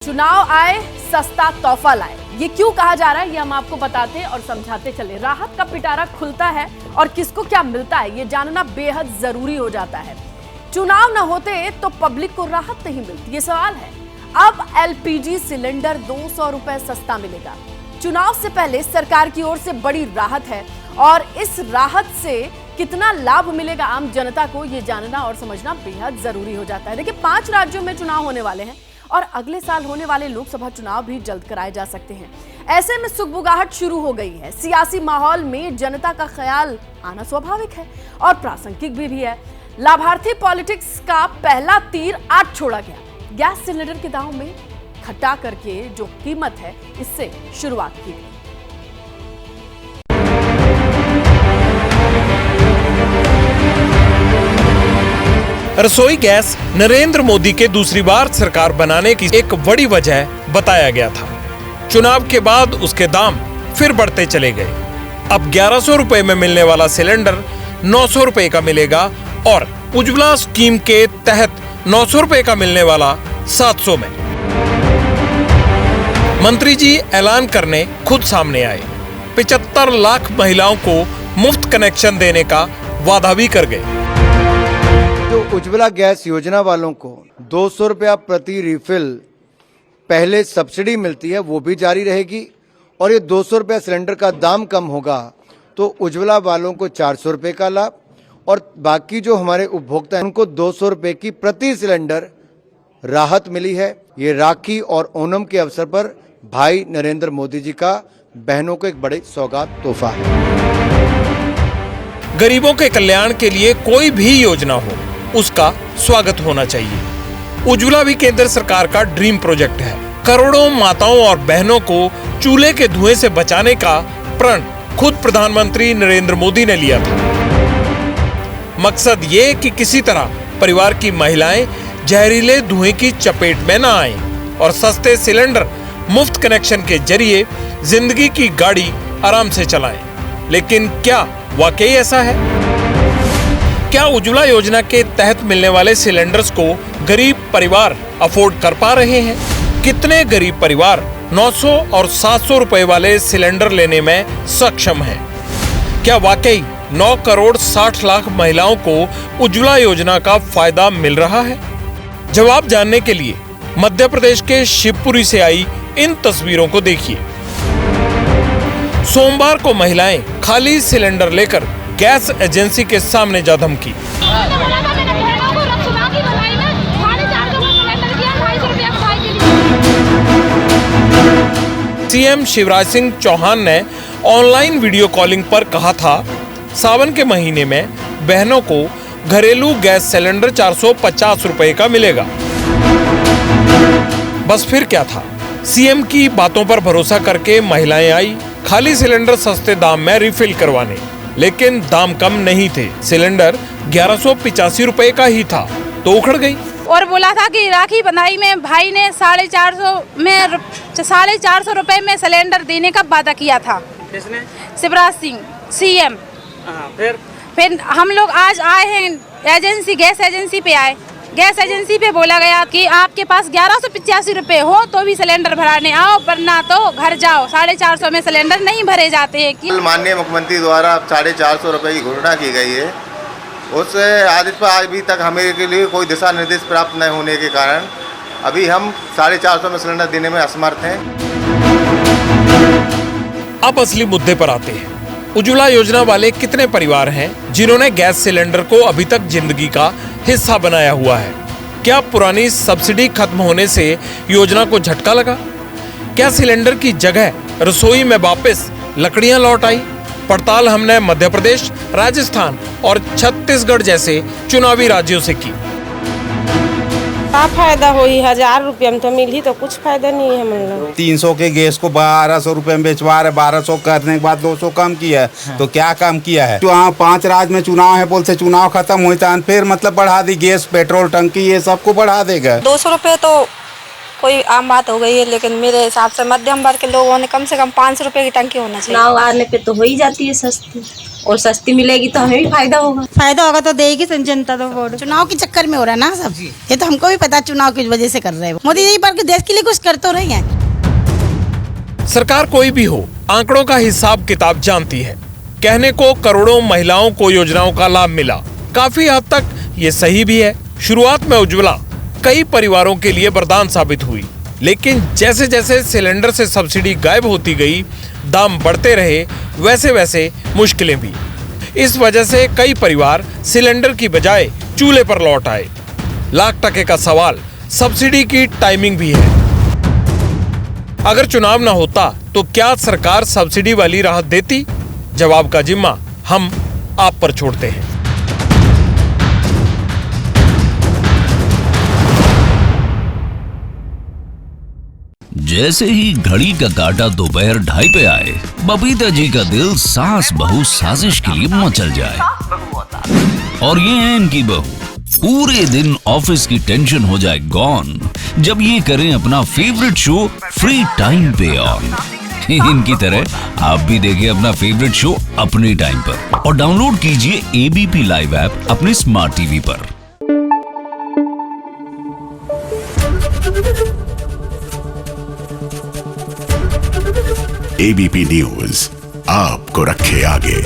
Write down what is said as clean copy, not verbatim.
चुनाव आए सस्ता तोहफा लाए, ये क्यों कहा जा रहा है ये हम आपको बताते और समझाते चले। राहत का पिटारा खुलता है और किसको क्या मिलता है ये जानना बेहद जरूरी हो जाता है। चुनाव न होते तो पब्लिक को राहत नहीं मिलती, ये सवाल है। अब एलपीजी सिलेंडर 200 रुपए सस्ता मिलेगा। चुनाव से पहले सरकार की ओर से बड़ी राहत है और इस राहत से कितना लाभ मिलेगा आम जनता को ये जानना और समझना बेहद जरूरी हो जाता है। देखिए 5 राज्यों में चुनाव होने वाले हैं और अगले साल होने वाले लोकसभा चुनाव भी जल्द कराए जा सकते हैं। ऐसे में सुगबुगाहट शुरू हो गई है। सियासी माहौल में जनता का ख्याल आना स्वाभाविक है और प्रासंगिक भी है। लाभार्थी पॉलिटिक्स का पहला तीर आज छोड़ा गया। गैस सिलेंडर के दाम में घटा करके जो कीमत है इससे शुरुआत की गई। रसोई गैस नरेंद्र मोदी के दूसरी बार सरकार बनाने की एक बड़ी वजह बताया गया था। चुनाव के बाद उसके दाम फिर बढ़ते चले गए। अब 1100 रुपए में मिलने वाला सिलेंडर 900 रुपए का मिलेगा और उज्ज्वला स्कीम के तहत 900 रुपए का मिलने वाला 700 में। मंत्री जी ऐलान करने खुद सामने आए। 75 लाख महिलाओं को मुफ्त कनेक्शन देने का वादा भी कर गए। जो उज्ज्वला गैस योजना वालों को 200 रुपया प्रति रिफिल पहले सब्सिडी मिलती है वो भी जारी रहेगी और ये 200 रुपया सिलेंडर का दाम कम होगा तो उज्ज्वला वालों को 400 रुपये का लाभ और बाकी जो हमारे उपभोक्ता हैं उनको 200 रुपये की प्रति सिलेंडर राहत मिली है। ये राखी और ओणम के अवसर पर भाई नरेंद्र मोदी जी का बहनों को एक बड़ी सौगात तोहफा है। गरीबों के कल्याण के लिए कोई भी योजना हो उसका स्वागत होना चाहिए। उज्ज्वला भी केंद्र सरकार का ड्रीम प्रोजेक्ट है। करोड़ों माताओं और बहनों को चूल्हे के धुएं से बचाने का प्रण खुद प्रधानमंत्री नरेंद्र मोदी ने लिया था। मकसद ये कि किसी तरह परिवार की महिलाएं जहरीले धुएं की चपेट में न आएं और सस्ते सिलेंडर मुफ्त कनेक्शन के जरिए जिंदगी की गाड़ी आराम से चलाएं। लेकिन क्या वाकई ऐसा है? क्या उज्ज्वला योजना के तहत मिलने वाले सिलेंडर्स को गरीब परिवार अफोर्ड कर पा रहे हैं? कितने गरीब परिवार 900 और 700 रुपए वाले सिलेंडर लेने में सक्षम हैं? क्या वाकई 9 करोड़ 60 लाख महिलाओं को उज्ज्वला योजना का फायदा मिल रहा है? जवाब जानने के लिए मध्य प्रदेश के शिवपुरी से आई इन तस्वीरों को देखिए। सोमवार को महिलाएं खाली सिलेंडर लेकर गैस एजेंसी के सामने जा धमकी। सीएम शिवराज सिंह चौहान ने ऑनलाइन वीडियो कॉलिंग पर कहा था सावन के महीने में बहनों को घरेलू गैस सिलेंडर 450 रुपए का मिलेगा। बस फिर क्या था? सीएम की बातों पर भरोसा करके महिलाएं आई खाली सिलेंडर सस्ते दाम में रिफिल करवाने, लेकिन दाम कम नहीं थे। सिलेंडर 1185 रुपए का ही था तो उखड़ गई। और बोला था कि राखी बंधाई में भाई ने 450 रुपए में सिलेंडर देने का वादा किया था। किसने? शिवराज सिंह सीएम। फिर हम लोग आज आए हैं एजेंसी, गैस एजेंसी पे आए। गैस एजेंसी पे बोला गया कि आपके पास 1185 रुपए हो तो भी सिलेंडर भराने आओ, वरना तो घर जाओ। 450 में सिलेंडर नहीं भरे जाते हैं। कि माननीय मुख्यमंत्री द्वारा 450 रुपए की घोषणा की गई है, उस आदेश पर अभी तक हमें के लिए कोई दिशा निर्देश प्राप्त न होने के कारण अभी हम 450 में सिलेंडर देने में असमर्थ हैं। अब असली मुद्दे पर आते हैं। उज्ज्वला योजना वाले कितने परिवार हैं जिन्होंने गैस सिलेंडर को अभी तक जिंदगी का हिस्सा बनाया हुआ है? क्या पुरानी सब्सिडी खत्म होने से योजना को झटका लगा? क्या सिलेंडर की जगह रसोई में वापस लकड़ियां लौट आई? पड़ताल हमने मध्य प्रदेश, राजस्थान और छत्तीसगढ़ जैसे चुनावी राज्यों से की। क्या फायदा हो? 1000 रुपये में तो मिल ही, तो कुछ फायदा नहीं है। हम लोग 300 के गैस को 1200 रुपए में बेचवा रहे। 1200 करने के बाद 200 कम किया है। तो क्या कम किया है? वहाँ 5 राज्य में चुनाव है, बोलते चुनाव खत्म हुई था फिर मतलब बढ़ा दी। गैस, पेट्रोल टंकी ये सबको बढ़ा देगा। 200 रुपये तो कोई आम बात हो गई है, लेकिन मेरे हिसाब से मध्यम वर्ग के लोगों ने कम से कम 500 रुपये की टंकी होना चाहिए। चुनाव आने पे तो हो ही जाती है सस्ती। और सस्ती मिलेगी तो हमें भी फायदा होगा। फायदा होगा तो देगी जनता तो वोट। चुनाव के चक्कर में हो रहा है ना सब, ये तो हमको भी पता चुनाव की वजह से कर रहे हैं। मोदी जी पर देश के लिए कुछ कर तो रही है। सरकार कोई भी हो, आंकड़ों का हिसाब किताब जानती है। कहने को करोड़ों महिलाओं को योजनाओं का लाभ मिला, काफी हद तक ये सही भी है। शुरुआत में उज्ज्वला कई परिवारों के लिए वरदान साबित हुई, लेकिन जैसे जैसे सिलेंडर से सब्सिडी गायब होती गई, दाम बढ़ते रहे, वैसे वैसे मुश्किलें भी। इस वजह से कई परिवार सिलेंडर की बजाय चूल्हे पर लौट आए। लाख टके का सवाल सब्सिडी की टाइमिंग भी है। अगर चुनाव ना होता तो क्या सरकार सब्सिडी वाली राहत देती? जवाब का जिम्मा हम आप पर छोड़ते हैं। जैसे ही घड़ी का काटा दोपहर 2:30 पे आए, बबीता जी का दिल सास बहू साजिश के लिए मचल जाए। और ये है इनकी बहू, पूरे दिन ऑफिस की टेंशन हो जाए गॉन जब ये करें अपना फेवरेट शो फ्री टाइम पे ऑन। इनकी तरह आप भी देखिए अपना फेवरेट शो अपने टाइम पर और डाउनलोड कीजिए एबीपी लाइव ऐप अपने स्मार्ट टीवी पर। एबीपी न्यूज आपको रखे आगे।